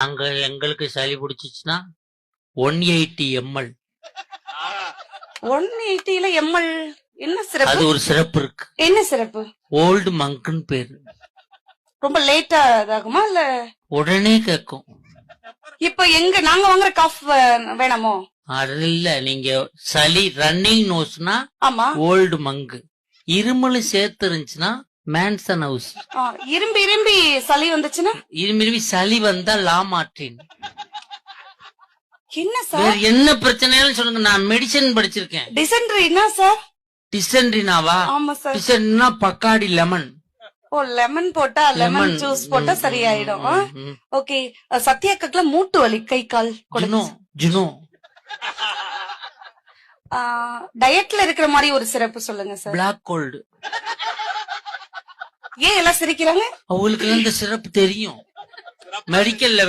அங்க எங்களுக்கு சளி பிடிச்சிச்சுன்னா 180 ml 180ல எம்எல் என்ன சிறப்பு? அது ஒரு சிறப்பு இருக்கு. என்ன சிறப்பு? ஓல்டு மங்க்னு பேரு. ரொம்ப லேட்டா இதாகுமா இல்ல உடனே கேட்கும். இப்ப எங்க நாங்க வாங்குற காஃப் வேணாமோ? அது இல்ல, நீங்க சளி ரன்னிங் நோஸ்னா ஆமா. ஓல்டு மங்கு, இருமலும் சேர்த்து இருந்துச்சுன்னா மேன்சன் ஹவுஸ். இரும்பி இரும்பி சளி வந்துச்சுன்னா இரும்பி சளி வந்தா லாமார்டின். என்ன வேற சார்? என்ன பிரச்சனைன்னு சொல்லுங்க, நான் மெடிசன் படிச்சிருக்கேன். டிசென்ட்ரினா சார்? டிசென்ட்ரினாவா? ஆமா சார். டிசென்ட்ரினா பக்காடி லெமன். ஓ, லெமன் போட்டா லெமன் ஜூஸ் போட்டா சரியாயிடும். ஓகே. சத்யாக்கல மூட்டு வலி, கை கால் ஜுனோ. டயட்ல இருக்கிற மாதிரி ஒரு சிறப்பு சொல்லுங்க சார். Black gold. ஏன் எல்லாம் சிரிக்கிறாங்க? அவங்களுக்கு இந்த சிறப்பு தெரியும், மெடிக்கல்ல